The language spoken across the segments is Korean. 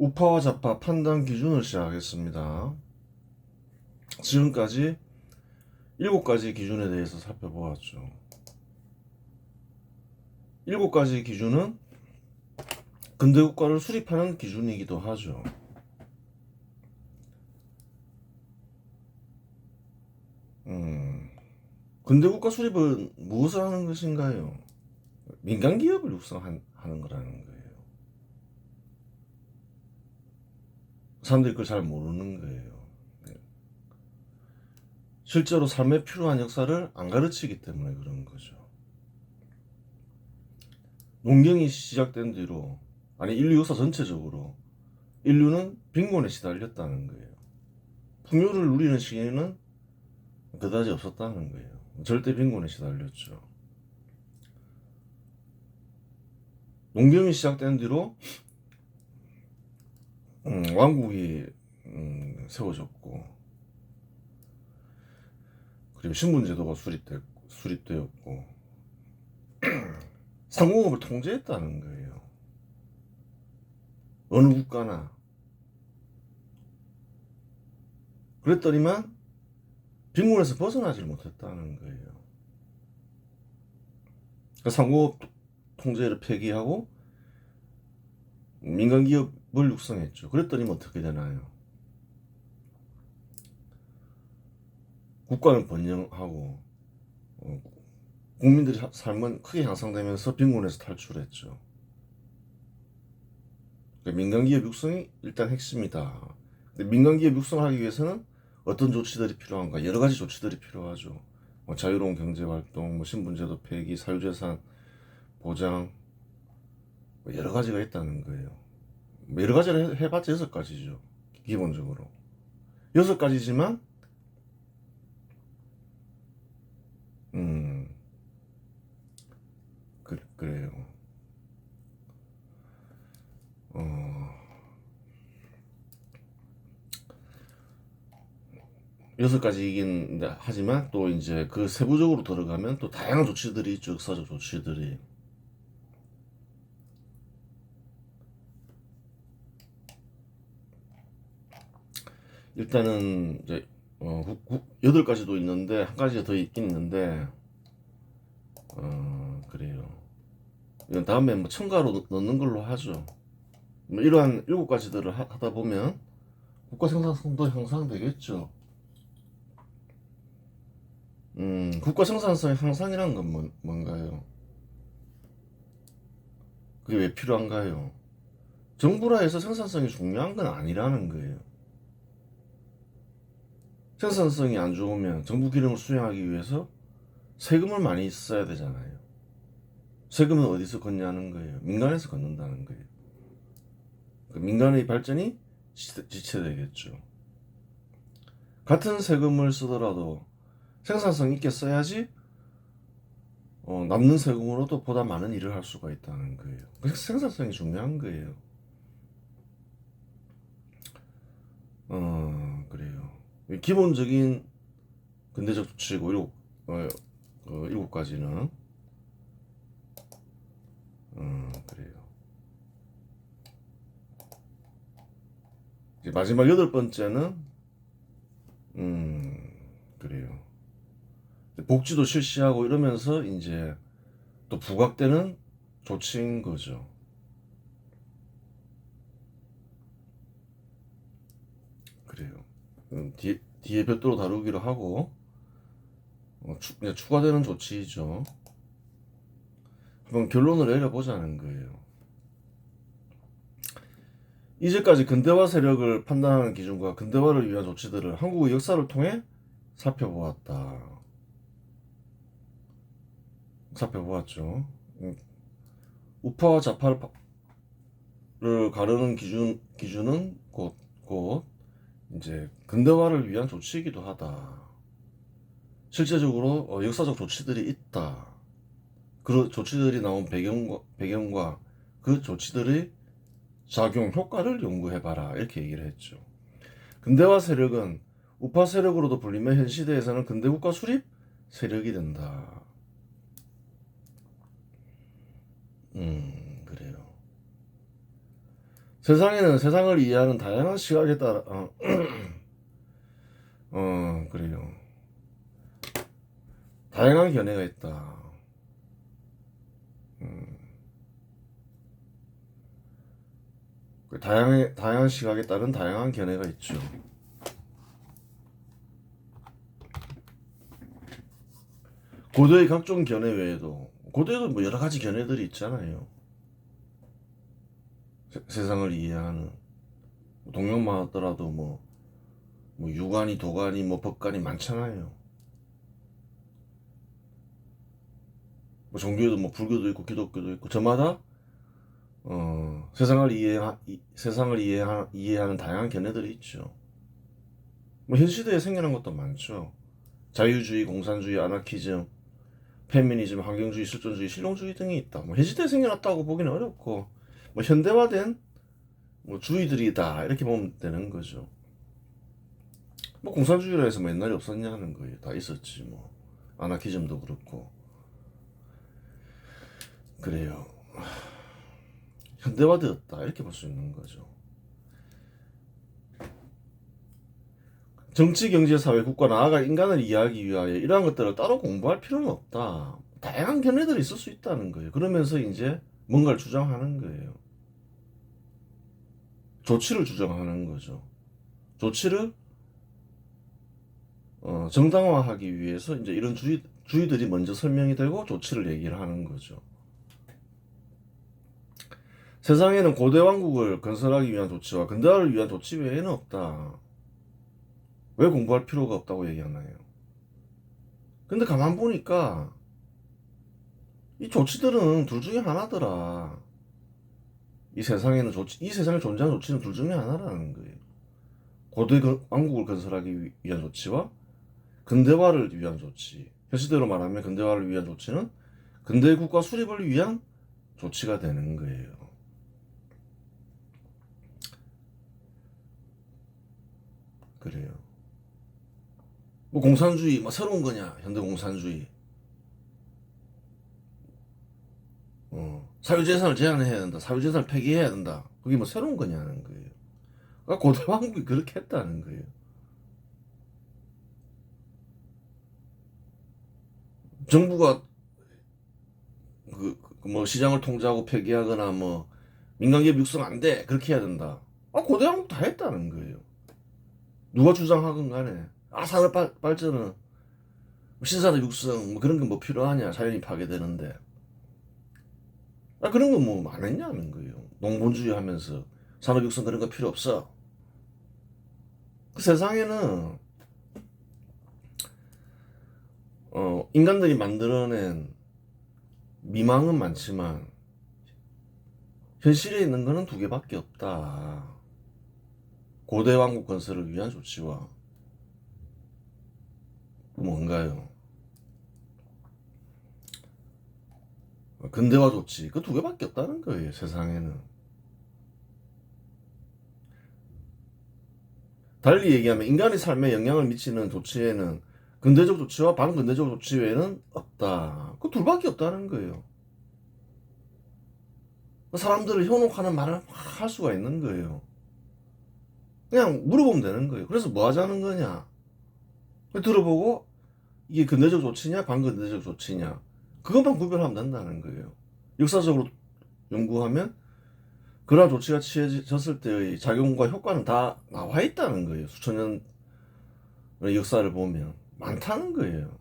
우파와 좌파 판단 기준을 시작하겠습니다. 지금까지 7가지 기준에 대해서 살펴보았죠. 7가지 기준은 근대국가를 수립하는 기준이기도 하죠. 근대국가 수립은 무엇을 하는 것인가요? 민간기업을 육성하는 거라는 거예요. 사람들이 그걸 잘 모르는 거예요. 실제로 삶에 필요한 역사를 안 가르치기 때문에 그런 거죠. 농경이 시작된 뒤로, 아니 인류 역사 전체적으로 인류는 빈곤에 시달렸다는 거예요. 풍요를 누리는 시기에는 그다지 없었다는 거예요. 절대 빈곤에 시달렸죠. 농경이 시작된 뒤로 왕국이 세워졌고, 그리고 신분제도가 수립되었고 상공업을 통제했다는 거예요. 어느 국가나. 그랬더니만 빈곤에서 벗어나질 못했다는 거예요. 그러니까 상공업 통제를 폐기하고 민간 기업을 육성했죠. 그랬더니 어떻게 되나요? 국가는 번영하고 국민들의 삶은 크게 향상되면서 빈곤에서 탈출했죠. 그러니까 민간 기업 육성이 일단 핵심이다. 근데 민간 기업 육성하기 위해서는 어떤 조치들이 필요한가? 여러 가지 조치들이 필요하죠. 자유로운 경제 활동, 신분제도 폐기, 사유재산 보장, 여러 가지가 있다는 거예요. 여러 가지를 해봤자 6가지죠. 기본적으로 6가지지만 그래요. 6가지이긴 하지만 또 이제 그 세부적으로 들어가면 또 다양한 조치들이 있죠. 역사적 조치들이. 일단은 이제 8가지도 있는데 한 가지가 더 있긴 있는데 그래요. 이건 다음에 뭐 첨가로 넣는 걸로 하죠. 뭐 이러한 7가지들을 하다 보면 국가 생산성도 향상되겠죠. 국가 생산성의 향상이란 건 뭔가요? 그게 왜 필요한가요? 정부라 해서 생산성이 중요한 건 아니라는 거예요. 생산성이 안 좋으면 정부 기능을 수행하기 위해서 세금을 많이 써야 되잖아요. 세금은 어디서 걷냐는 거예요. 민간에서 걷는다는 거예요. 민간의 발전이 지체되겠죠. 같은 세금을 쓰더라도 생산성 있게 써야지 남는 세금으로도 보다 많은 일을 할 수가 있다는 거예요. 그래서 생산성이 중요한 거예요. 그래요. 기본적인 근대적 조치고 7가지는 그래요. 이제 마지막 8번째는 그래요. 복지도 실시하고 이러면서 이제 또 부각되는 조치인 거죠. 그래요. 뒤에 별도로 다루기로 하고 추가되는 조치이죠. 한번 결론을 내려보자는 거예요. 이제까지 근대화 세력을 판단하는 기준과 근대화를 위한 조치들을 한국의 역사를 통해 살펴보았죠. 우파와 좌파를 가르는 기준은 곧 이제 근대화를 위한 조치이기도 하다. 실제적으로 역사적 조치들이 있다. 그 조치들이 나온 배경과 그 조치들의 작용 효과를 연구해봐라. 이렇게 얘기를 했죠. 근대화 세력은 우파 세력으로도 불리며 현 시대에서는 근대국가 수립 세력이 된다. 그래요. 세상에는 세상을 이해하는 다양한 시각에 따라 그래요. 다양한 견해가 있다. 다양한 시각에 따른 다양한 견해가 있죠. 고도의 각종 견해 외에도 고도에도 뭐 여러 가지 견해들이 있잖아요. 세상을 이해하는 동양만 하더라도 뭐 유관이 도관이 뭐 법관이 많잖아요. 뭐 종교에도 뭐 불교도 있고 기독교도 있고 저마다 세상을 이해하는 다양한 견해들이 있죠. 뭐 현 시대에 생겨난 것도 많죠. 자유주의, 공산주의, 아나키즘, 페미니즘, 환경주의, 실존주의, 실용주의 등이 있다. 뭐 현 시대에 생겨났다고 보기는 어렵고 뭐 현대화된 뭐 주의들이다 이렇게 보면 되는 거죠. 뭐 공산주의라 해서 뭐 옛날에 없었냐는 거예요. 다 있었지 뭐. 아나키즘도 그렇고 그래요. 현대화되었다 이렇게 볼 수 있는 거죠. 정치, 경제, 사회, 국가, 나아가 인간을 이해하기 위하여 이러한 것들을 따로 공부할 필요는 없다. 다양한 견해들이 있을 수 있다는 거예요. 그러면서 이제 뭔가를 주장하는 거예요. 조치를 주장하는 거죠. 조치를 정당화하기 위해서 이제 이런 주의들이 먼저 설명이 되고 조치를 얘기를 하는 거죠. 세상에는 고대 왕국을 건설하기 위한 조치와 근대화를 위한 조치 외에는 없다. 왜 공부할 필요가 없다고 얘기하나요? 근데 가만 보니까 이 조치들은 둘 중에 하나더라. 이 세상에 존재하는 조치는 둘 중에 하나라는 거예요. 고대 왕국을 건설하기 위한 조치와 근대화를 위한 조치. 현 시대로 말하면 근대화를 위한 조치는 근대 국가 수립을 위한 조치가 되는 거예요. 그래요. 뭐 공산주의 뭐 새로운 거냐? 현대 공산주의. 사유재산을 제한해야 된다. 사유재산을 폐기해야 된다. 그게 뭐 새로운 거냐는 거예요. 그러니까 고대 왕국이 그렇게 했다는 거예요. 정부가 뭐 시장을 통제하고 폐기하거나 뭐 민간기업 육성 안 돼. 그렇게 해야 된다. 고대 왕국 다 했다는 거예요. 누가 주장하건 간에 산업 발전은 신산업 육성 뭐 그런 거 뭐 필요하냐? 자연이 파괴되는데. 그런 거 뭐 안 했냐는 거예요. 농본주의 하면서 산업 육성 그런 거 필요 없어. 그 세상에는 인간들이 만들어낸 미망은 많지만 현실에 있는 거는 두 개밖에 없다. 고대 왕국 건설을 위한 조치와 뭔가요? 근대화 조치 그 두 개밖에 없다는 거예요. 세상에는. 달리 얘기하면 인간의 삶에 영향을 미치는 조치에는 근대적 조치와 반근대적 조치 외에는 없다. 그 둘밖에 없다는 거예요. 사람들을 현혹하는 말을 할 수가 있는 거예요. 그냥 물어보면 되는 거예요. 그래서 뭐 하자는 거냐? 들어보고 이게 근대적 조치냐 반근대적 조치냐 그것만 구별하면 된다는 거예요. 역사적으로 연구하면 그러한 조치가 취해졌을 때의 작용과 효과는 다 나와 있다는 거예요. 수천 년의 역사를 보면 많다는 거예요.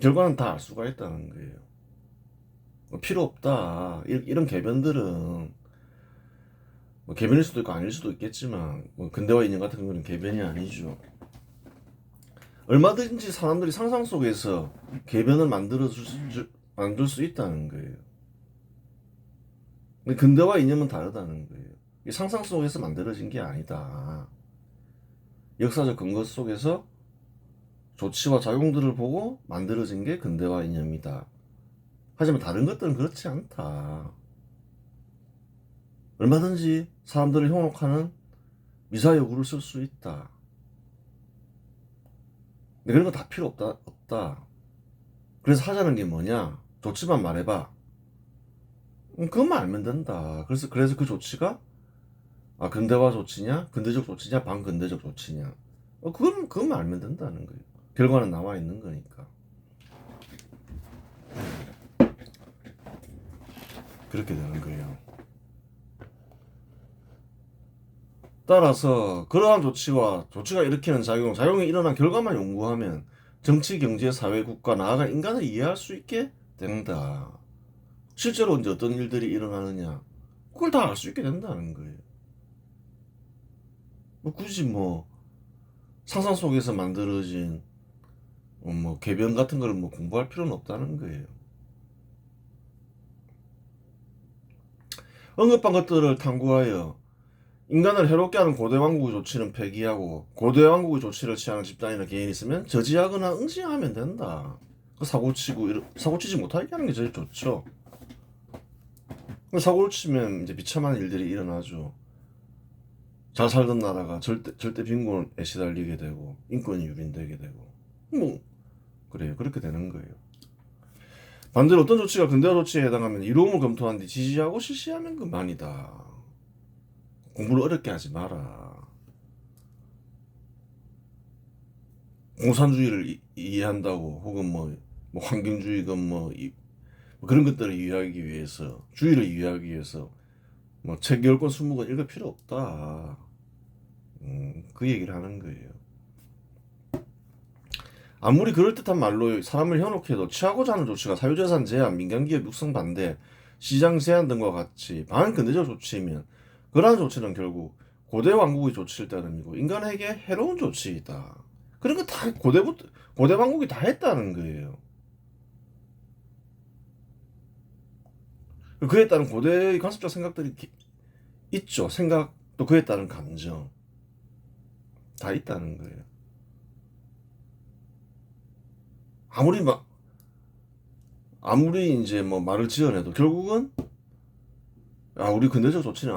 결과는 다 알 수가 있다는 거예요. 필요 없다. 이런 개변들은 뭐 개변일 수도 있고 아닐 수도 있겠지만 뭐 근대화 인연 같은 거는 개변이 아니죠. 얼마든지 사람들이 상상 속에서 개변을 만들 수 있다는 거예요. 근데 근대화 이념은 다르다는 거예요. 상상 속에서 만들어진 게 아니다. 역사적 근거 속에서 조치와 작용들을 보고 만들어진 게 근대화 이념이다. 하지만 다른 것들은 그렇지 않다. 얼마든지 사람들을 현혹하는 미사여구를 쓸 수 있다. 근데 그런 거 다 필요 없다. 그래서 하자는 게 뭐냐? 조치만 말해봐. 그것만 알면 된다. 그래서 그 조치가 아, 근대화 조치냐? 근대적 조치냐? 반근대적 조치냐? 그것만 알면 된다는 거예요. 결과는 남아 있는 거니까. 그렇게 되는 거예요. 따라서 그러한 조치가 일으키는 작용이 일어난 결과만 연구하면 정치, 경제, 사회, 국가, 나아가 인간을 이해할 수 있게 된다. 실제로 이제 어떤 일들이 일어나느냐, 그걸 다 알 수 있게 된다는 거예요. 굳이 상상 속에서 만들어진 개변 같은 걸 공부할 필요는 없다는 거예요. 언급한 것들을 탐구하여 인간을 해롭게 하는 고대 왕국의 조치는 폐기하고 고대 왕국의 조치를 취하는 집단이나 개인이 있으면 저지하거나 응징하면 된다. 사고치지 못하게 하는 게 제일 좋죠. 사고를 치면 이제 비참한 일들이 일어나죠. 잘 살던 나라가 절대 빈곤에 시달리게 되고 인권이 유린되게 되고 그래요. 그렇게 되는 거예요. 반대로 어떤 조치가 근대화 조치에 해당하면 이로움을 검토한 뒤 지지하고 실시하면 그만이다. 공부를 어렵게 하지 마라. 공산주의를 이해한다고 혹은 환경주의건 그런 것들을 이해하기 위해서 주의를 이해하기 위해서 책 10권 20권 읽을 필요 없다. 그 얘기를 하는 거예요. 아무리 그럴듯한 말로 사람을 현혹해도 취하고자 하는 조치가 사유재산 제한, 민간기업 육성 반대, 시장 제한 등과 같이 반근대적 조치이면 그러한 조치는 결국 고대 왕국의 조치를 따름이고 인간에게 해로운 조치이다. 그런 거 다 고대 왕국이 다 했다는 거예요. 그에 따른 고대의 관습적 생각들이 있죠. 생각도 그에 따른 감정 다 있다는 거예요. 아무리 이제 말을 지어내도 결국은 우리 근대적 조치는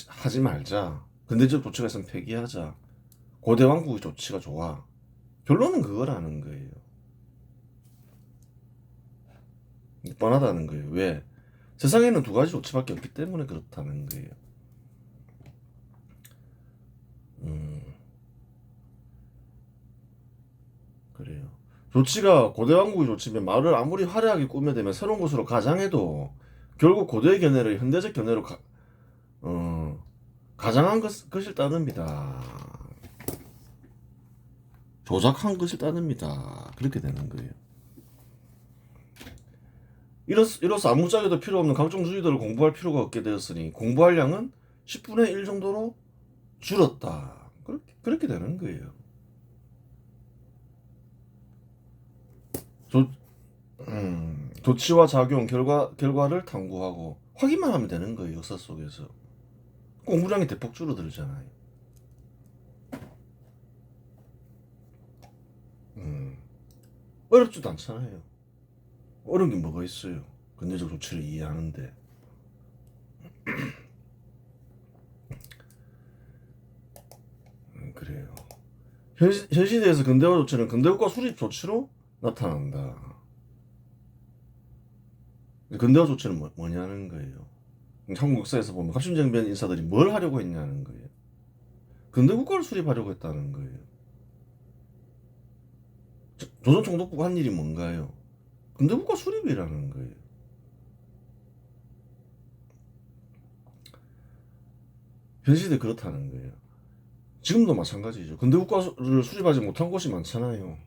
하지 말자. 근대적 조치가 있으면 폐기하자. 고대 왕국의 조치가 좋아. 결론은 그거라는 거예요. 뻔하다는 거예요. 왜? 세상에는 두 가지 조치밖에 없기 때문에 그렇다는 거예요. 그래요. 조치가 고대 왕국의 조치면 말을 아무리 화려하게 꾸며대면 새로운 것으로 가장해도 결국 고대의 견해를 현대적 견해로 가장한 것일 따릅니다. 조작한 것일 따릅니다. 그렇게 되는 거예요. 이로써 아무짝에도 필요 없는 각종 주의들을 공부할 필요가 없게 되었으니 공부할 양은 10분의 1 정도로 줄었다. 그렇게 되는 거예요. 조치와 작용, 결과를 탐구하고 확인만 하면 되는 거예요. 역사 속에서. 공부량이 대폭 줄어들잖아요. 어렵지도 않잖아요. 어려운 게 뭐가 있어요. 근대적 조치를 이해하는데. 그래요. 현 시대에서 근대화 조치는 근대국가 수립 조치로 나타난다. 근대화 조치는 뭐냐는 거예요. 한국 역사에서 보면 갑신정변 인사들이 뭘 하려고 했냐는 거예요. 근대국가를 수립하려고 했다는 거예요. 조선 총독부가 한 일이 뭔가요? 근대국가 수립이라는 거예요. 현 시대 그렇다는 거예요. 지금도 마찬가지죠. 근대국가를 수립하지 못한 곳이 많잖아요.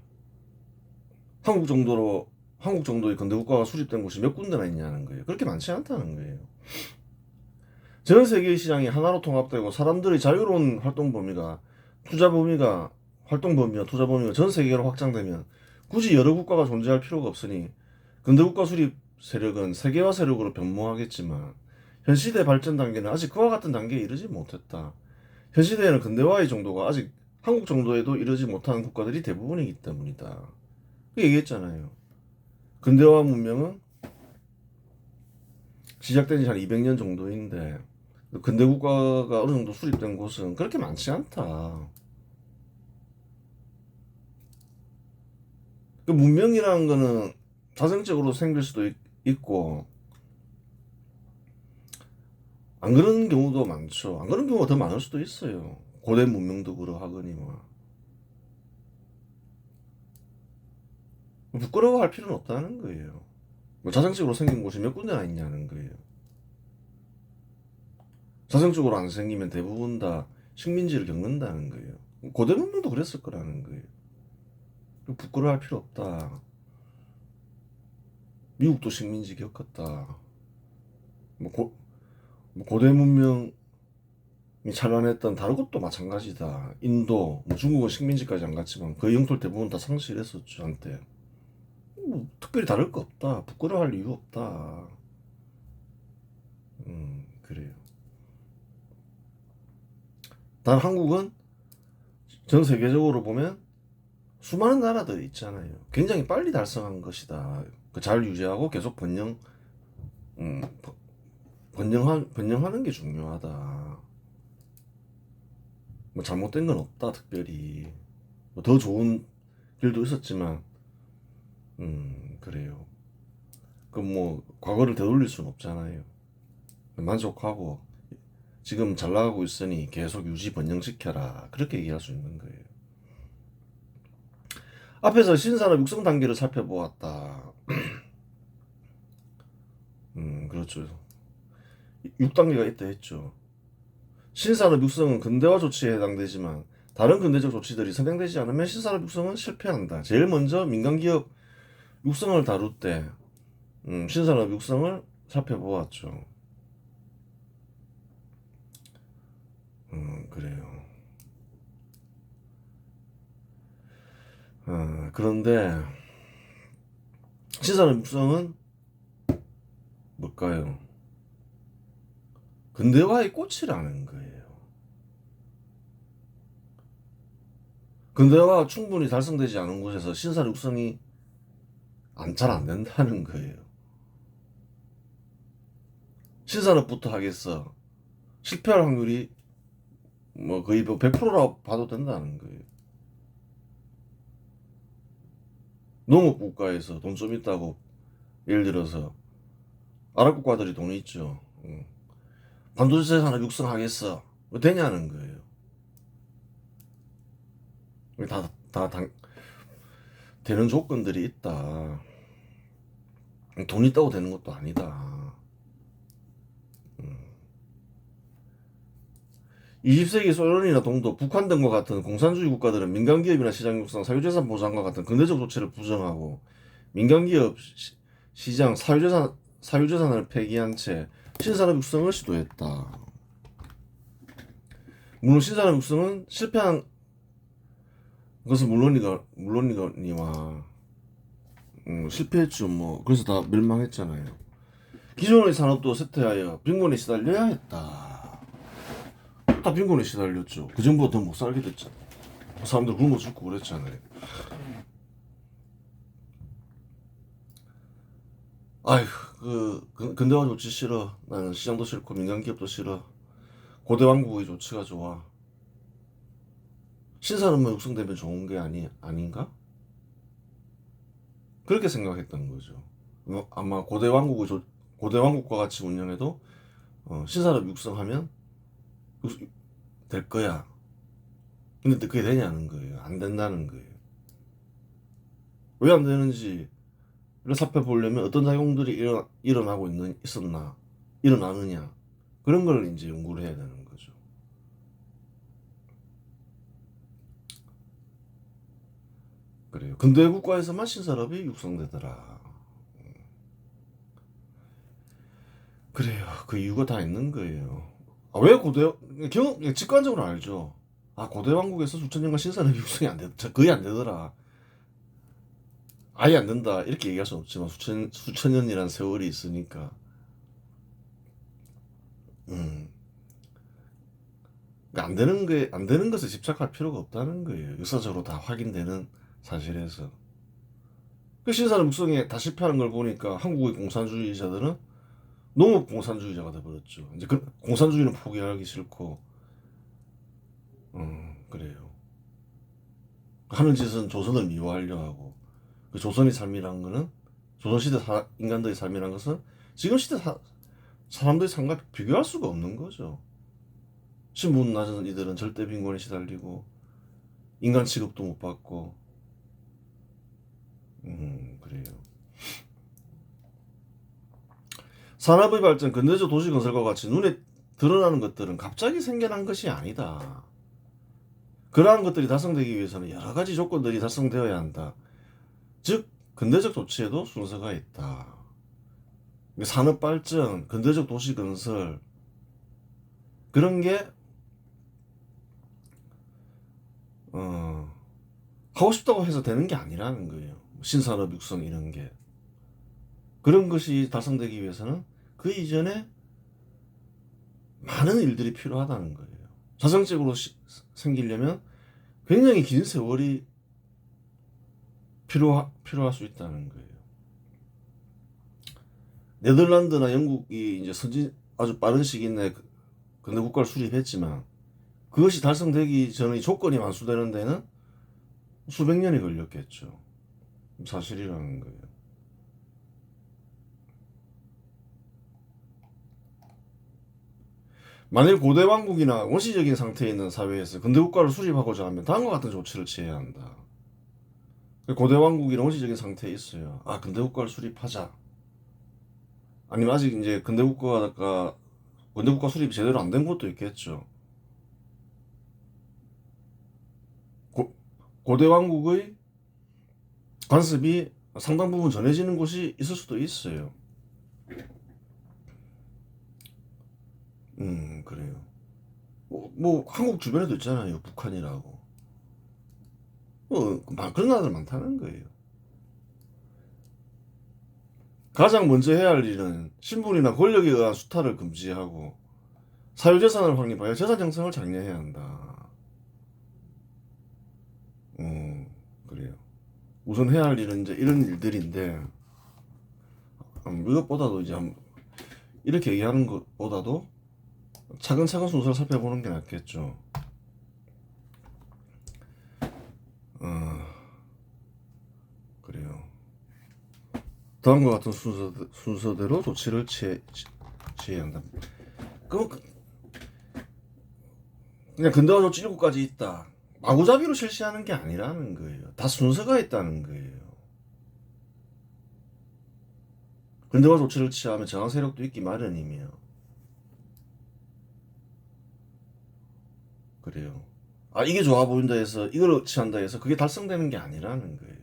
한국 정도의 근대국가가 수립된 곳이 몇 군데나 있냐는 거예요. 그렇게 많지 않다는 거예요. 전 세계의 시장이 하나로 통합되고 사람들의 자유로운 활동 범위와 투자 범위가 전 세계로 확장되면 굳이 여러 국가가 존재할 필요가 없으니 근대국가 수립 세력은 세계화 세력으로 변모하겠지만 현 시대 발전 단계는 아직 그와 같은 단계에 이르지 못했다. 현 시대에는 근대화의 정도가 아직 한국 정도에도 이르지 못한 국가들이 대부분이기 때문이다. 그 얘기했잖아요. 근대화 문명은 시작된 지 한 200년 정도인데 근대 국가가 어느 정도 수립된 곳은 그렇게 많지 않다. 그 문명이라는 거는 자생적으로 생길 수도 있고 안 그런 경우도 많죠. 안 그런 경우가 더 많을 수도 있어요. 고대 문명도 그러하거니와. 부끄러워할 필요는 없다는 거예요. 뭐 자생적으로 생긴 곳이 몇 군데나 있냐는 거예요. 자생적으로 안 생기면 대부분 다 식민지를 겪는다는 거예요. 고대 문명도 그랬을 거라는 거예요. 부끄러워할 필요 없다. 미국도 식민지 겪었다. 뭐 고대 문명이 찬란했던 다른 곳도 마찬가지다. 인도, 뭐 중국은 식민지까지 안 갔지만 그 영토를 대부분 다 상실했었죠, 한때. 뭐 특별히 다를 거 없다. 부끄러워할 이유 없다. 그래요. 단 한국은 전 세계적으로 보면 수많은 나라들이 있잖아요. 굉장히 빨리 달성한 것이다. 잘 유지하고 계속 번영하는 게 중요하다. 뭐 잘못된 건 없다, 특별히. 뭐 더 좋은 길도 있었지만, 그래요. 뭐 과거를 되돌릴 수는 없잖아요. 만족하고 지금 잘 나가고 있으니 계속 유지 번영시켜라. 그렇게 얘기할 수 있는 거예요. 앞에서 신산업 육성 단계를 살펴보았다. 그렇죠. 6단계가 있다 했죠. 신산업 육성은 근대화 조치에 해당되지만 다른 근대적 조치들이 선행되지 않으면 신산업 육성은 실패한다. 제일 먼저 민간기업 육성을 다룰 때 신산업 육성을 살펴보았죠. 그래요. 그런데 신산업 육성은 뭘까요? 근대화의 꽃이라는 거예요. 근대화가 충분히 달성되지 않은 곳에서 신산업 육성이 잘 안 된다는 거예요. 신산업부터 하겠어. 실패할 확률이 뭐 거의 100%라고 봐도 된다는 거예요. 농업 국가에서 돈 좀 있다고 예를 들어서 아랍 국가들이 돈이 있죠. 반도체 산업 육성하겠어. 뭐 되냐는 거예요. 다 되는 조건들이 있다. 돈 있다고 되는 것도 아니다. 20세기 소련이나 동독, 북한 등과 같은 공산주의 국가들은 민간기업이나 시장 육성, 사유재산 보장과 같은 근대적 조치를 부정하고 민간기업 시장 사유재산을 폐기한 채 신산업 육성을 시도했다. 물론 신산업 육성은 실패한 것은 물론이거니와 실패했죠. 뭐 그래서 다 멸망했잖아요. 기존의 산업도 쇠퇴하여 빈곤에 시달려야 했다. 다 빈곤에 시달렸죠. 그 전보다 더 못 살게 됐죠. 사람들 굶어 죽고 그랬잖아요. 아휴, 근대화 조치 싫어. 나는 시장도 싫고 민간기업도 싫어. 고대 왕국의 조치가 좋아. 신산업만 육성되면 좋은 게 아닌가? 그렇게 생각했던 거죠. 아마 고대 왕국과 같이 운영해도 신산업 육성하면 될 거야. 근데 그게 되냐는 거예요. 안 된다는 거예요. 왜 안 되는지를 살펴보려면 어떤 작용들이 일어나느냐. 그런 걸 이제 연구를 해야 되는 거죠. 그래요. 근대 국가에서만 신산업이 육성되더라. 그래요. 그 이유가 다 있는 거예요. 왜 직관적으로 알죠. 고대 왕국에서 수천 년간 신산업이 육성이 거의 안 되더라. 아예 안 된다. 이렇게 얘기할 수는 없지만 수천 년이라는 세월이 있으니까. 그러니까 안 되는 것에 집착할 필요가 없다는 거예요. 역사적으로 다 확인되는 사실에서. 그 신산업 육성에 다 실패하는 걸 보니까 한국의 공산주의자들은 농업 공산주의자가 돼버렸죠. 이제 공산주의는 포기하기 싫고, 그래요. 하는 짓은 조선을 미워하려 하고, 조선의 삶이란 거는 조선시대 인간들의 삶이란 것은 지금 사람들이 상관 비교할 수가 없는 거죠. 신분 낮은 이들은 절대 빈곤에 시달리고 인간 취급도 못 받고 그래요. 산업의 발전, 근대적 도시 건설과 같이 눈에 드러나는 것들은 갑자기 생겨난 것이 아니다. 그러한 것들이 달성되기 위해서는 여러 가지 조건들이 달성되어야 한다. 즉 근대적 조치에도 순서가 있다. 산업 발전, 근대적 도시 건설 그런 게 하고 싶다고 해서 되는 게 아니라는 거예요. 신산업 육성 이런 게 그런 것이 달성되기 위해서는 그 이전에 많은 일들이 필요하다는 거예요. 자정적으로 생기려면 굉장히 긴 세월이 필요할 수 있다는 거예요. 네덜란드나 영국이 이제 아주 빠른 시기 내에 근대 국가를 수립했지만 그것이 달성되기 전의 조건이 완수되는 데는 수백 년이 걸렸겠죠. 사실이라는 거예요. 만일 고대 왕국이나 원시적인 상태에 있는 사회에서 근대 국가를 수립하고자 하면 다음과 같은 조치를 취해야 한다. 고대 왕국이나 원시적인 상태에 있어요. 아, 근대 국가를 수립하자. 아니면 아직 이제 근대 국가 수립이 제대로 안 된 것도 있겠죠. 고대 왕국의 관습이 상당 부분 전해지는 곳이 있을 수도 있어요. 그래요. 뭐 한국 주변에도 있잖아요. 북한이라고. 그런 나라들 많다는 거예요. 가장 먼저 해야 할 일은 신분이나 권력에 의한 수탈을 금지하고 사유재산을 확립하여 재산 형성을 장려해야 한다. 그래요. 우선 해야 할 일은 이제 이런 일들인데 이것보다도 이제 이렇게 얘기하는 것보다도 차근차근 순서를 살펴보는 게 낫겠죠. 그래요. 다음과 같은 순서대로 조치를 취해야 한다. 그럼 그냥 근대화 조치 7가지 있다. 마구잡이로 실시하는 게 아니라는 거예요. 다 순서가 있다는 거예요. 근대화 조치를 취하면 저항 세력도 있기 마련이며 그래요. 아, 이게 좋아 보인다 해서 이걸 취한다 해서 그게 달성되는 게 아니라는 거예요.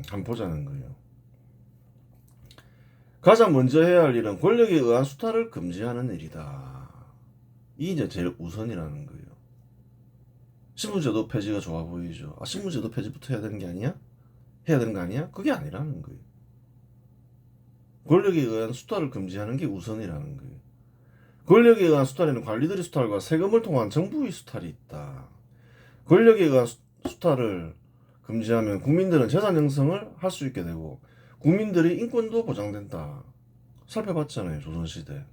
한번 보자는 거예요. 가장 먼저 해야 할 일은 권력에 의한 수탈을 금지하는 일이다. 이게 이제 제일 우선이라는 거예요. 신분제도 폐지가 좋아 보이죠. 아, 신분제도 폐지부터 해야 되는 게 아니야? 해야 되는 거 아니야? 그게 아니라는 거예요. 권력에 의한 수탈을 금지하는 게 우선이라는 거예요. 권력에 의한 수탈에는 관리들의 수탈과 세금을 통한 정부의 수탈이 있다. 권력에 의한 수탈을 금지하면 국민들은 재산 형성을 할 수 있게 되고 국민들의 인권도 보장된다. 살펴봤잖아요. 조선시대.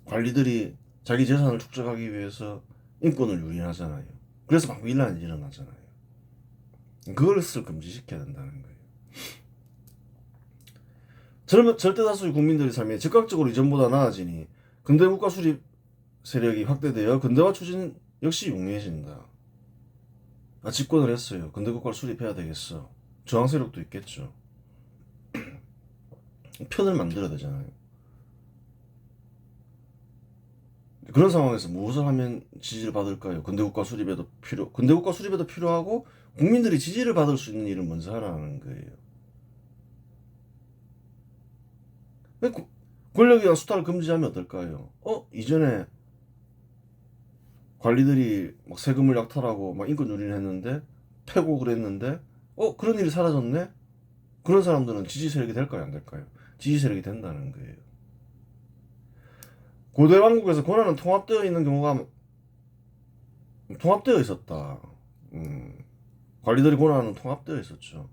관리들이 자기 재산을 축적하기 위해서 인권을 유린하잖아요. 그래서 막 밀란이 일어나잖아요. 그것을 금지시켜야 된다는 거예요. 절대다수의 국민들의 삶이 즉각적으로 이전보다 나아지니 근대국가 수립 세력이 확대되어 근대화 추진 역시 용이해진다. 아, 집권을 했어요. 근대국가를 수립해야 되겠어. 저항 세력도 있겠죠. 편을 만들어야 되잖아요. 그런 상황에서 무엇을 하면 지지를 받을까요? 근대국가 수립에도 필요하고 국민들이 지지를 받을 수 있는 일을 먼저 하라는 거예요. 권력에 의한 수탈을 금지하면 어떨까요? 이전에 관리들이 막 세금을 약탈하고 막 인권 유린했는데 패고 그랬는데 그런 일이 사라졌네? 그런 사람들은 지지 세력이 될까요? 안 될까요? 지지 세력이 된다는 거예요. 고대 왕국에서 권한은 통합되어 있는 경우가 통합되어 있었다. 관리들의 권한은 통합되어 있었죠.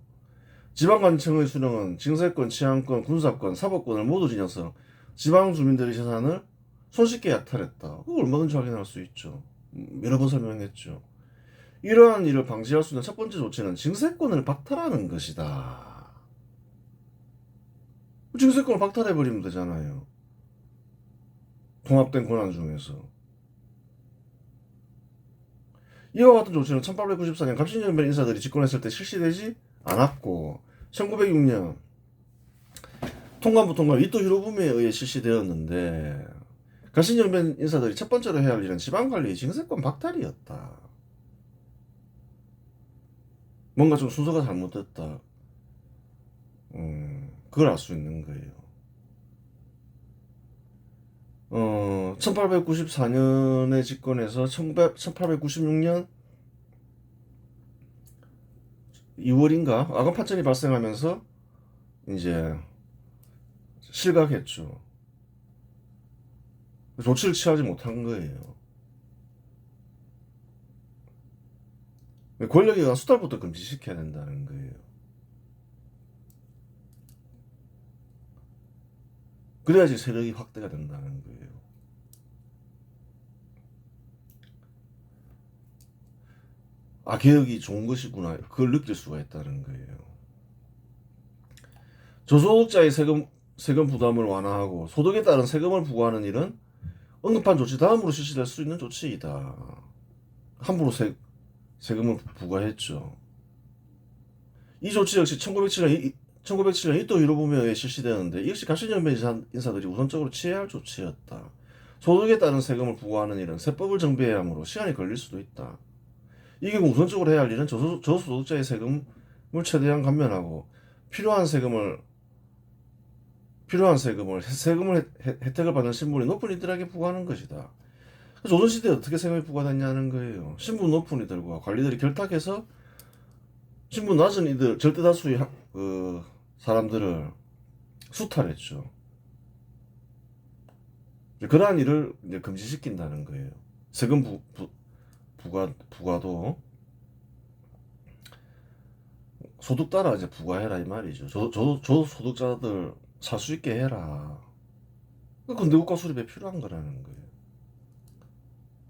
지방관청의 수령은 징세권, 치안권, 군사권, 사법권을 모두 지녀서 지방 주민들의 재산을 손쉽게 약탈했다. 그거 얼마든지 확인할 수 있죠. 여러 번 설명했죠. 이러한 일을 방지할 수 있는 첫 번째 조치는 징세권을 박탈하는 것이다. 징수대권을 박탈해버리면 되잖아요. 통합된 권한 중에서. 이와 같은 조치는 1894년 갑신정변 인사들이 집권했을 때 실시되지 않았고 1906년 통감부 통감 이토 히로부미에 의해 실시되었는데 갑신정변 인사들이 첫 번째로 해야 할 일은 지방관리의 징세권 박탈이었다. 뭔가 좀 순서가 잘못됐다. 그걸 알 수 있는 거예요. 1894년에 집권해서 1896년 2월인가 아간 파천이 발생하면서 이제 실각했죠. 조치를 취하지 못한 거예요. 권력에 의한 수탈부터 금지시켜야 된다는 거예요. 그래야지 세력이 확대가 된다는 거예요. 아, 개혁이 좋은 것이구나. 그걸 느낄 수가 있다는 거예요. 저소득자의 세금 부담을 완화하고 소득에 따른 세금을 부과하는 일은 언급한 조치 다음으로 실시될 수 있는 조치이다. 함부로 세금을 부과했죠. 이 조치 역시 1907년 이토 히로부미에 의해 실시되었는데 이 역시 갑신정변 인사들이 우선적으로 취해야 할 조치였다. 소득에 따른 세금을 부과하는 일은 세법을 정비해야 하므로 시간이 걸릴 수도 있다. 이 경우 우선적으로 해야 할 일은 저소득자의 세금을 최대한 감면하고 필요한 세금을 혜택을 받는 신분이 높은 이들에게 부과하는 것이다. 조선시대에 어떻게 세금이 부과됐냐는 거예요. 신분 높은 이들과 관리들이 결탁해서 신분 낮은 이들 절대 다수의 사람들을 수탈했죠. 그러한 일을 이제 금지시킨다는 거예요. 세금 부과도 소득 따라 이제 부과해라 이 말이죠. 저소득자들 살 수 있게 해라. 근대국가 수립에 필요한 거라는 거예요.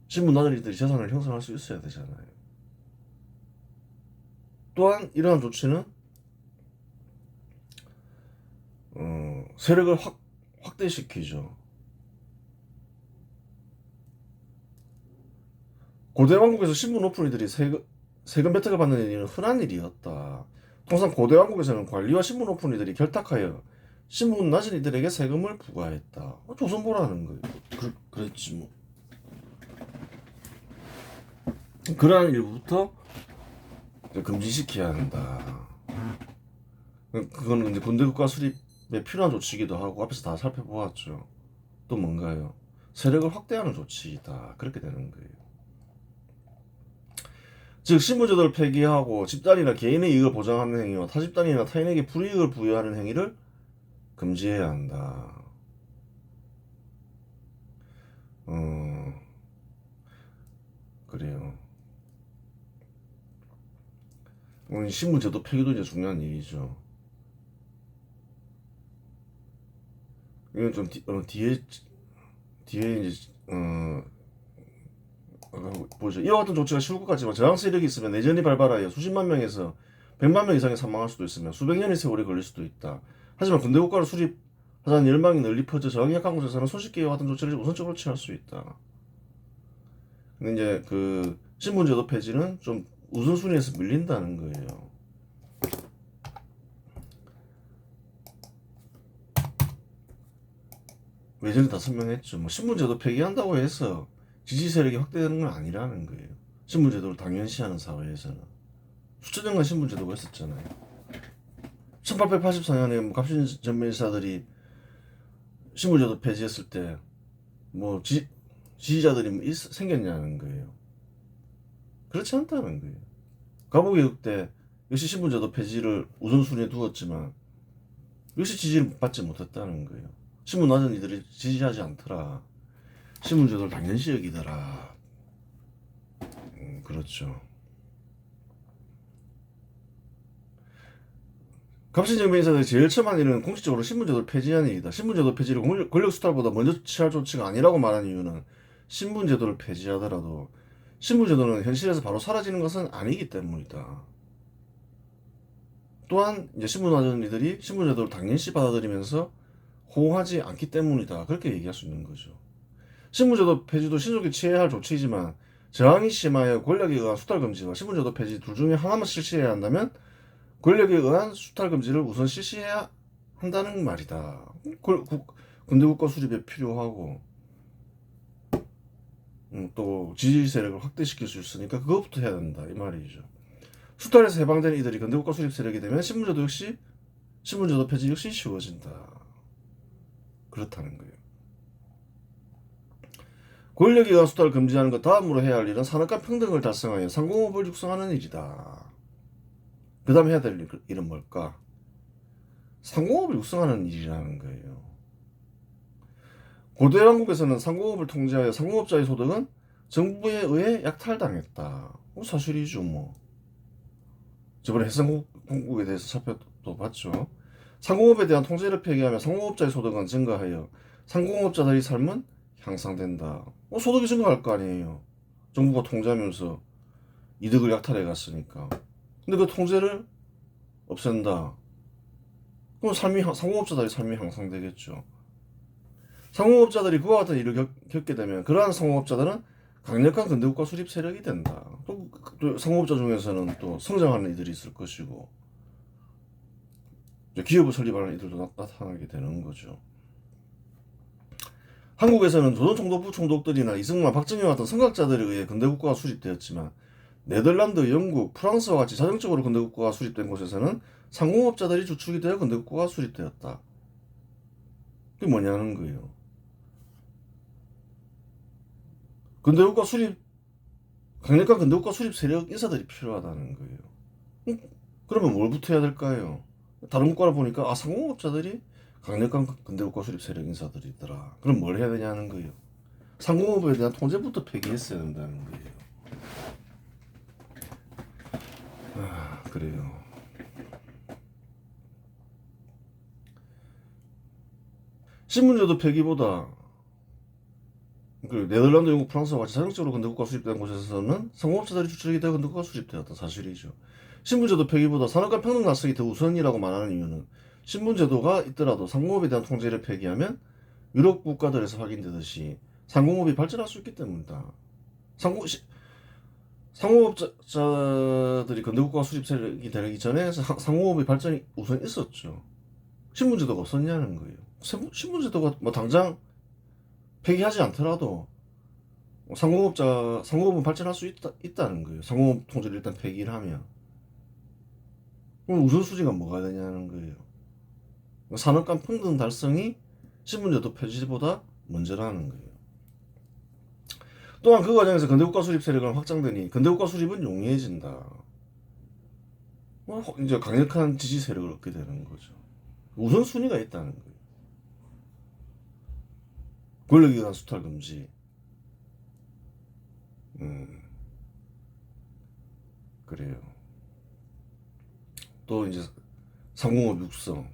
신분 낮은 이들이 재산을 형성할 수 있어야 되잖아요. 또한 이러한 조치는 세력을 확대시키죠. 고대 왕국에서 신분 높은 이들이 세금 혜택을 받는 일은 흔한 일이었다. 통상 고대 왕국에서는 관리와 신분 높은 이들이 결탁하여 신분 낮은 이들에게 세금을 부과했다. 조선보라는 거예요. 그랬지 뭐. 그러한 일부터 금지시켜야 한다. 그거는 이제 군대국가 수립에 필요한 조치이기도 하고 앞에서 다 살펴보았죠. 또 뭔가요? 세력을 확대하는 조치이다. 그렇게 되는 거예요. 즉 신분제도를 폐기하고 집단이나 개인의 이익을 보장하는 행위와 타 집단이나 타인에게 불이익을 부여하는 행위를 금지해야 한다. 그래요. 신분제도 폐기도 이제 중요한 일이죠. 이건 좀 뒤에 이제 보죠. 이와 같은 조치가 쉬울 것 같지만 저항 세력이 있으면 내전이 발발하여 수십만 명에서 100만 명 이상이 사망할 수도 있으며 수백 년의 세월이 걸릴 수도 있다. 하지만 군대 국가를 수립하자는 열망이 널리 퍼져 저항이 약한 곳에서는 손쉽게 이와 같은 조치를 우선적으로 취할 수 있다. 근데 이제 그 신분제도 폐지는 좀 우선순위에서 밀린다는 거예요. 예전에 다 설명했죠. 뭐 신분제도 폐기한다고 해서 지지 세력이 확대되는 건 아니라는 거예요. 신분제도를 당연시하는 사회에서는 수천년간 신분제도가 있었잖아요. 1884년에 뭐 갑신전면사들이 신분제도 폐지했을 때 뭐 지지자들이 생겼냐는 거예요. 그렇지 않다는 거예요. 가보개혁 때 역시 신분제도 폐지를 우선순위에 두었지만 역시 지지를 받지 못했다는 거예요. 신분 낮은 이들이 지지하지 않더라. 신분제도를 당연시 여기더라. 그렇죠. 갑신정변 인사들이 제일 처음 한 일은 공식적으로 신분제도를 폐지하는 일이다. 신분제도 폐지를 권력 수탈보다 먼저 취할 조치가 아니라고 말하는 이유는 신분제도를 폐지하더라도 신분제도는 현실에서 바로 사라지는 것은 아니기 때문이다. 또한 이제 신분화전이들이 신분제도를 당연시 받아들이면서 호응하지 않기 때문이다. 그렇게 얘기할 수 있는 거죠. 신분제도 폐지도 신속히 취해야 할 조치이지만 저항이 심하여 권력에 의한 수탈금지와 신분제도 폐지 둘 중에 하나만 실시해야 한다면 권력에 의한 수탈금지를 우선 실시해야 한다는 말이다. 군대 국가 수립에 필요하고 또 지지 세력을 확대시킬 수 있으니까 그것부터 해야 된다 이 말이죠. 수탈에서 해방된 이들이 근대 국가 수립 세력이 되면 신분제도 폐지 역시 쉬워진다. 그렇다는 거예요. 권력에 의한 수탈을 금지하는 것 다음으로 해야 할 일은 산업 간 평등을 달성하여 상공업을 육성하는 일이다. 그 다음 해야 될 일은 뭘까? 상공업을 육성하는 일이라는 거예요. 고대 왕국에서는 상공업을 통제하여 상공업자의 소득은 정부에 의해 약탈당했다. 사실이죠 뭐. 저번에 해상공국에 대해서 살펴도 봤죠. 상공업에 대한 통제를 폐기하며 상공업자의 소득은 증가하여 상공업자들의 삶은 향상된다. 소득이 증가할 거 아니에요. 정부가 통제하면서 이득을 약탈해 갔으니까. 근데 그 통제를 없앤다. 그럼 상공업자들의 삶이 향상되겠죠. 상공업자들이 그와 같은 일을 겪게 되면 그러한 상공업자들은 강력한 근대국가 수립 세력이 된다. 또 상공업자 중에서는 또 성장하는 이들이 있을 것이고 기업을 설립하는 이들도 나타나게 되는 거죠. 한국에서는 조선 총독부 총독들이나 이승만, 박정희 같은 선각자들에 의해 근대국가가 수립되었지만 네덜란드, 영국, 프랑스와 같이 자정적으로 근대국가가 수립된 곳에서는 상공업자들이 주축이 되어 근대국가가 수립되었다. 그게 뭐냐는 거예요. 강력한 근대국가 수립 세력 인사들이 필요하다는 거예요. 그러면 뭘부터 해야 될까요? 다른 국가를 보니까 상공업자들이 강력한 근대국가 수립 세력 인사들이더라. 그럼 뭘 해야 되냐는 거예요. 상공업에 대한 통제부터 폐기했어야 된다는 거예요. 그래요. 신분제도 폐기보다 네덜란드, 영국, 프랑스와 같이 자율적으로 근대국가 수립된 곳에서는 상공업자들이 주축이 되어 근대국가 수립되었던 사실이죠. 신분제도 폐기보다 산업 간 평등 달성이 더 우선이라고 말하는 이유는 신분제도가 있더라도 상공업에 대한 통제를 폐기하면 유럽 국가들에서 확인되듯이 상공업이 발전할 수 있기 때문이다. 상공업자들이 근대국가 수립 세력이 되기 전에 상공업의 발전이 우선 있었죠. 신분제도가 없었냐는 거예요. 신분제도가 뭐 당장 폐기하지 않더라도 상공업은 발전할 수 있다는 거예요. 상공업 통제를 일단 폐기를 하면. 그럼 우선순위가 뭐가 되냐는 거예요. 산업 간 평등 달성이 신분제도 폐지보다 먼저라는 거예요. 또한 그 과정에서 근대국가 수립 세력은 확장되니 근대국가 수립은 용이해진다. 이제 강력한 지지 세력을 얻게 되는 거죠. 우선순위가 있다는 거예요. 권력에 의한 수탈 금지. 그래요. 또 이제 상공업 육성.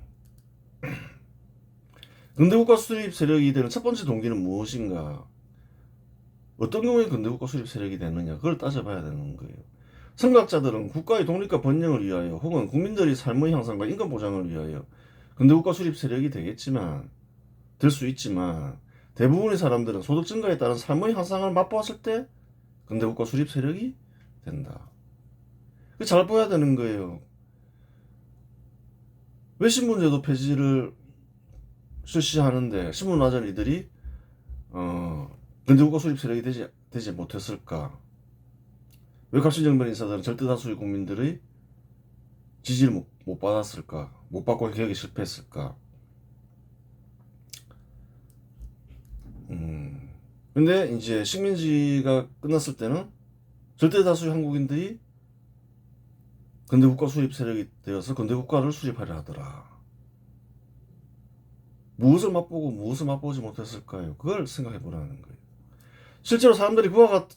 근대국가 수립 세력이 되는 첫 번째 동기는 무엇인가? 어떤 경우에 근대국가 수립 세력이 되느냐? 그걸 따져봐야 되는 거예요. 선각자들은 국가의 독립과 번영을 위하여 혹은 국민들의 삶의 향상과 인권 보장을 위하여 근대국가 수립 세력이 될 수 있지만 대부분의 사람들은 소득 증가에 따른 삶의 향상을 맛보았을 때 근대국가 수립 세력이 된다. 잘 봐야 되는 거예요. 왜 신분제도 폐지를 실시하는데 신분화전 이들이 근대국가 수립 세력이 되지 못했을까? 왜 갑신정변 인사들은 절대 다수의 국민들의 지지를 못 받았을까? 못 받고 개혁에 실패했을까? 근데 이제 식민지가 끝났을 때는 절대 다수의 한국인들이 근대국가 수립 세력이 되어서 근대국가를 수립하려 하더라. 무엇을 맛보고 무엇을 맛보지 못했을까요? 그걸 생각해 보라는 거예요. 실제로 사람들이 그와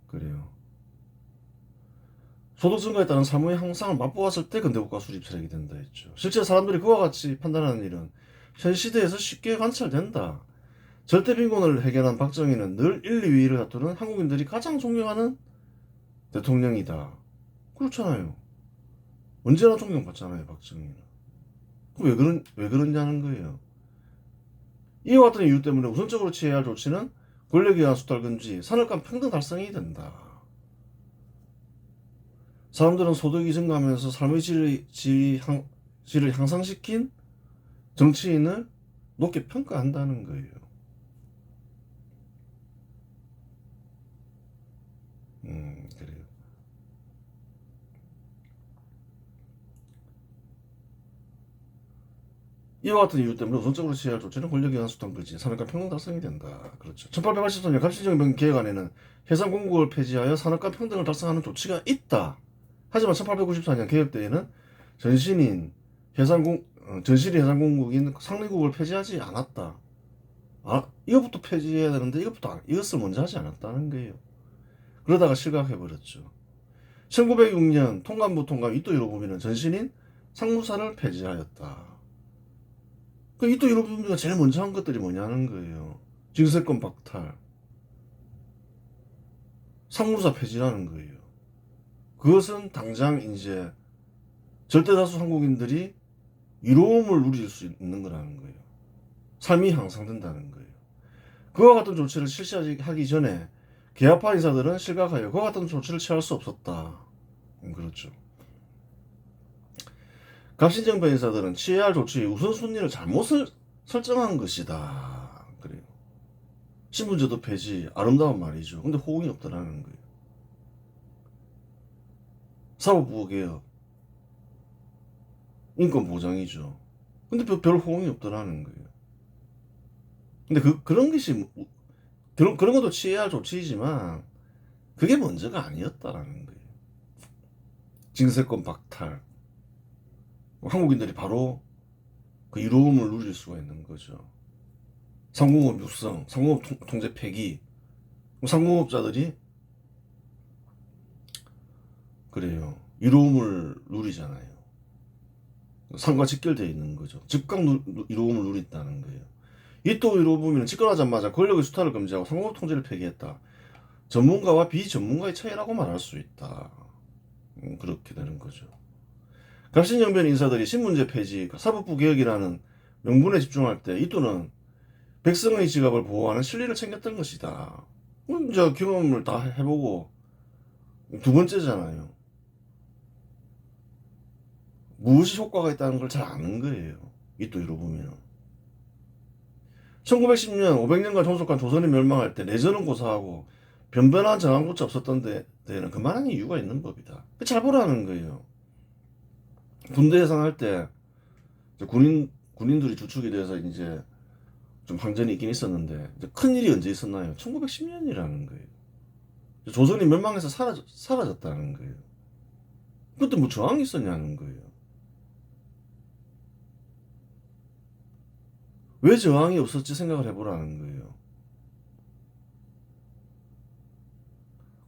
그래요. 소득 증가에 따른 삶의 향상을 맛보았을 때 근대국가 수립 세력이 된다 했죠. 실제 사람들이 그와 같이 판단하는 일은 현 시대에서 쉽게 관찰된다. 절대 빈곤을 해결한 박정희는 늘 1, 2위를 다투는 한국인들이 가장 존경하는 대통령이다. 그렇잖아요. 언제나 존경받잖아요, 박정희는. 왜 그러냐는 거예요. 이와 같은 이유 때문에 우선적으로 취해야 할 조치는 권력에 의한 수탈 금지, 산업간 평등 달성이 된다. 사람들은 소득이 증가하면서 삶의 질을 향상시킨 정치인을 높게 평가한다는 거예요. 그래요. 이와 같은 이유 때문에 우선적으로 취해야 할 조치는 권력에 의한 수탈 금지, 산업간 평등 달성이 된다. 그렇죠. 1884년 갑신정변 개혁안에는 해상 공국을 폐지하여 산업간 평등을 달성하는 조치가 있다. 하지만 1894년 개혁 때에는 전신이 해상공국인 상리국을 폐지하지 않았다. 이것부터 폐지해야 되는데 이것을 먼저 하지 않았다는 거예요. 그러다가 실각해버렸죠. 1906년 통감부 통감 이토 히로부미는 전신인 상무사를 폐지하였다. 그 이토 히로부미가 제일 먼저 한 것들이 뭐냐는 거예요. 징세권 박탈, 상무사 폐지라는 거예요. 그것은 당장 이제 절대다수 한국인들이 이로움을 누릴 수 있는 거라는 거예요. 삶이 향상된다는 거예요. 그와 같은 조치를 실시하기 전에 개화파 인사들은 실각하여 그와 같은 조치를 취할 수 없었다. 그렇죠. 갑신정변 인사들은 취해야 할 조치의 우선순위를 잘못을 설정한 것이다. 그래요. 신분제도 폐지, 아름다운 말이죠. 근데 호응이 없더라는 거예요. 사법부호 개혁, 인권 보장이죠. 근데 별 호응이 없더라는 거예요. 근데 그런 것이 그런 것도 취해야 할 조치이지만 그게 먼저가 아니었다라는 거예요. 징세권 박탈, 한국인들이 바로 그 이로움을 누릴 수가 있는 거죠. 상공업 육성, 상공업 통제 폐기, 상공업자들이 그래요. 이로움을 누리잖아요. 상과 직결되어 있는 거죠. 즉각 이로움을 누린다는 거예요. 이토 히로부미는 집권하자마자 권력의 수탈을 금지하고 상공업 통제를 폐기했다. 전문가와 비전문가의 차이라고 말할 수 있다. 그렇게 되는 거죠. 갑신정변 인사들이 신문제 폐지, 사법부 개혁이라는 명분에 집중할 때 이토는 백성의 지갑을 보호하는 실리를 챙겼던 것이다. 이제 경험을 다 해보고 두 번째잖아요. 무엇이 효과가 있다는 걸 잘 아는 거예요. 이토 히로부미는. 1910년 500년간 종속한 조선이 멸망할 때 내전은 고사하고 변변한 정황조차 없었던 데에는 그만한 이유가 있는 법이다. 잘 보라는 거예요. 군대 해산할 때 군인들이 주축이 돼서 이제 좀 항전이 있긴 있었는데 큰 일이 언제 있었나요? 1910년이라는 거예요. 조선이 멸망해서 사라졌다는 거예요. 그때 뭐 저항이 있었냐는 거예요. 왜 저항이 없었지 생각을 해보라는 거예요.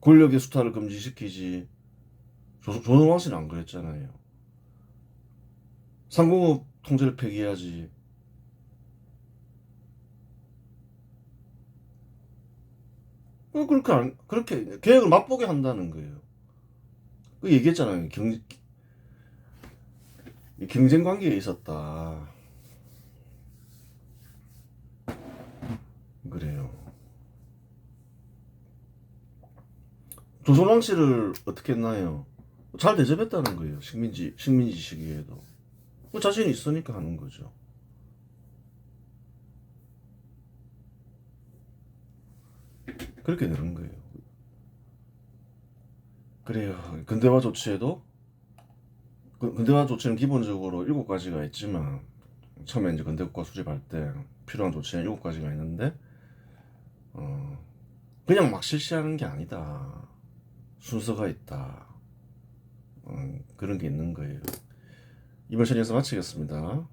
권력의 수탈을 금지시키지. 조선왕실은 안 그랬잖아요. 상공업 통제를 폐기해야지. 그렇게 계획을 맛보게 한다는 거예요. 그 얘기했잖아요. 경쟁 관계에 있었다. 그래요. 조선왕실을 어떻게 했나요? 잘 대접했다는 거예요. 식민지 시기에도. 그 자신이 있으니까 하는 거죠. 그렇게 되는 거예요. 그래요. 근대화 조치는 기본적으로 7가지가 있지만 처음에 이제 근대국가 수립할 때 필요한 조치는 7가지가 있는데 그냥 막 실시하는 게 아니다. 순서가 있다. 그런 게 있는 거예요. 이번 시간에서 마치겠습니다.